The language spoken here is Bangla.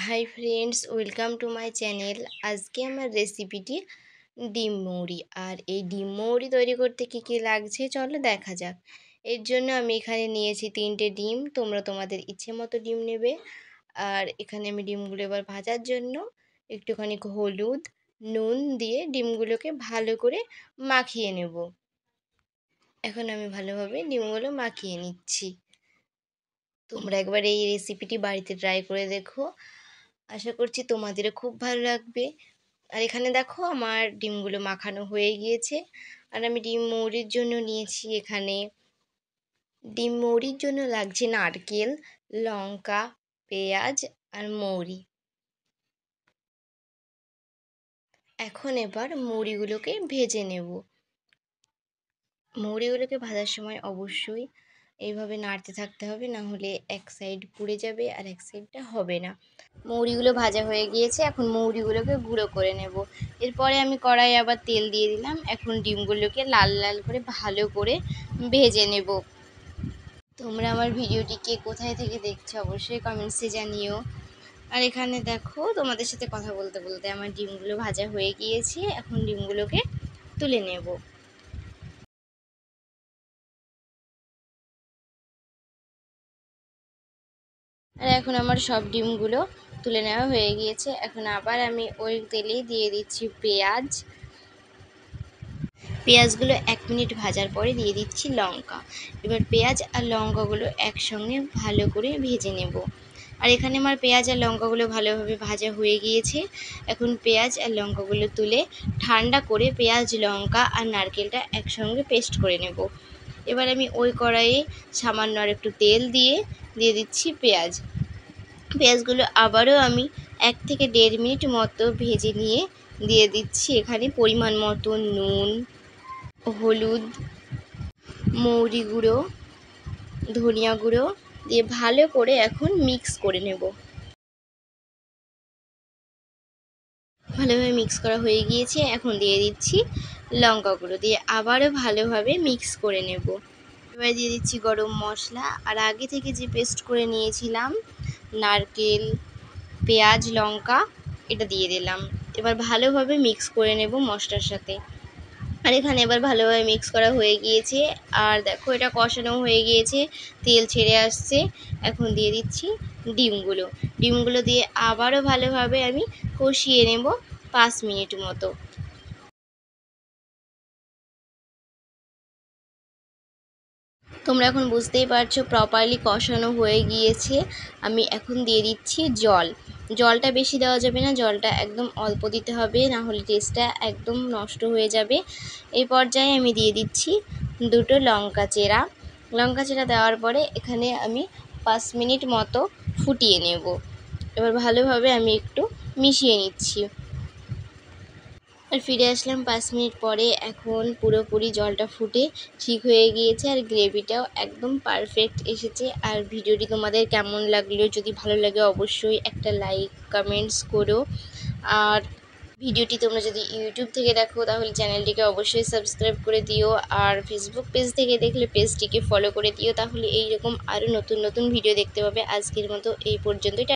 Hi friends, welcome to my channel. আজকে আমার রেসিপিটি ডিম মৌরি। আর এই ডিম মৌরি তৈরি করতে কী কী লাগছে চলো দেখা যাক। এর জন্য আমি এখানে নিয়েছি 3টে ডিম। তোমরা তোমাদের ইচ্ছে মতো ডিম নেবে। আর এখানে আমি ডিমগুলো এবার ভাজার জন্য একটুখানি হলুদ নুন দিয়ে ডিমগুলোকে ভালো করে মাখিয়ে নেব। এখন আমি ভালোভাবে ডিমগুলো মাখিয়ে নিচ্ছি। তোমরা একবার এই রেসিপিটি বাড়িতে ট্রাই করে দেখো, আশা করছি তোমাদেরও খুব ভালো লাগবে। আর এখানে দেখো আমার ডিমগুলো মাখানো হয়ে গিয়েছে। আর আমি ডিম মৌরির জন্য নিয়েছি এখানে ডিম মৌরির জন্য লাগছে নারকেল, লঙ্কা, পেঁয়াজ আর মৌরি। এখন এবার মৌরিগুলোকে ভেজে নেব। মৌরিগুলোকে ভাজার সময় অবশ্যই এইভাবে নাড়তে থাকতে হবে, না হলে এক সাইড পুড়ে যাবে আর এক সাইডটা হবে না। মৌরিগুলো ভাজা হয়ে গিয়েছে, এখন মৌরিগুলোকে গুঁড়ো করে নেব। এরপরে আমি কড়াইয়ে আবার তেল দিয়ে দিলাম। এখন ডিমগুলোকে লাল লাল করে ভালো করে ভেজে নেব। তোমরা আমার ভিডিওটিকে কোথায় থেকে দেখছো অবশ্যই কমেন্টসে জানিও। আর এখানে দেখো তোমাদের সাথে কথা বলতে বলতে আমার ডিমগুলো ভাজা হয়ে গিয়েছে। এখন ডিমগুলোকে তুলে নেব। আর এখন আমার সব ডিমগুলো তুলে নেওয়া হয়ে গিয়েছে। এখন আবার আমি ওই তেলেই দিয়ে দিচ্ছি পেঁয়াজগুলো 1 মিনিট ভাজার পরে দিয়ে দিচ্ছি লঙ্কা। এবার পেঁয়াজ আর লঙ্কাগুলো একসঙ্গে ভালো করে ভেজে নেব। আর এখানে আমার পেঁয়াজ আর লঙ্কাগুলো ভালোভাবে ভাজা হয়ে গিয়েছে। এখন পেঁয়াজ আর লঙ্কাগুলো তুলে ঠান্ডা করে পেঁয়াজ, লঙ্কা আর নারকেলটা একসঙ্গে পেস্ট করে নেব। এবার আমি ওই কড়াইয়ে সামান্য আর একটু তেল দিয়ে দিচ্ছি পেঁয়াজগুলো আবারও আমি 1 থেকে 1.5 মিনিট মতো ভেজে নিয়ে দিয়ে দিচ্ছি এখানে পরিমাণ মতো নুন, হলুদ, মৌরি গুঁড়ো, ধনিয়া গুঁড়ো দিয়ে ভালো করে এখন মিক্স করে নেব। ভালোভাবে মিক্স করা হয়ে গিয়েছে। এখন দিয়ে দিচ্ছি লঙ্কা গুঁড়ো দিয়ে আবারও ভালোভাবে মিক্স করে নেব। এবার দিয়ে দিচ্ছি গরম মশলা আর আগে থেকে যে পেস্ট করে নিয়েছিলাম নারকেল, পেঁয়াজ, লঙ্কা, এটা দিয়ে দিলাম। এবার ভালোভাবে মিক্স করে নেব মশলার সাথে। আর এখানে এবার ভালোভাবে মিক্স করা হয়ে গিয়েছে। আর দেখো এটা কষানো হয়ে গিয়েছে, তেল ছেড়ে আসছে। এখন দিয়ে দিচ্ছি ডিমগুলো দিয়ে আবারও ভালোভাবে আমি কষিয়ে নেব 5 মিনিট মতো। তোমরা এখন বুঝতেই পারছো প্রপারলি কষানো হয়ে গিয়েছে। আমি এখন দিয়ে দিচ্ছি জলটা বেশি দেওয়া যাবে না, জলটা একদম অল্প দিতে হবে, না হলে টেস্টটা একদম নষ্ট হয়ে যাবে। এই পর্যায়ে আমি দিয়ে দিচ্ছি 2টো লঙ্কা চেরা দেওয়ার পরে এখানে আমি 5 মিনিট মতো ফুটিয়ে নেব। এবার ভালোভাবে আমি একটু মিশিয়ে নিচ্ছি। আর ফিরে আসলাম 5 মিনিট পরে। এখন পুরোপুরি জলটা ফুটে ঠিক হয়ে গিয়েছে আর গ্রেভিটাও একদম পারফেক্ট এসেছে। আর ভিডিওটি তোমাদের কেমন লাগলো, যদি ভালো লাগে অবশ্যই একটা লাইক কমেন্টস করো। আর ভিডিওটি তোমরা যদি ইউটিউব থেকে দেখো তাহলে চ্যানেলটিকে অবশ্যই সাবস্ক্রাইব করে দিও। আর ফেসবুক পেজ থেকে দেখলে পেজটিকে ফলো করে দিও, তাহলে এইরকম আরও নতুন নতুন ভিডিও দেখতে পাবে। আজকের মতো এই পর্যন্তই।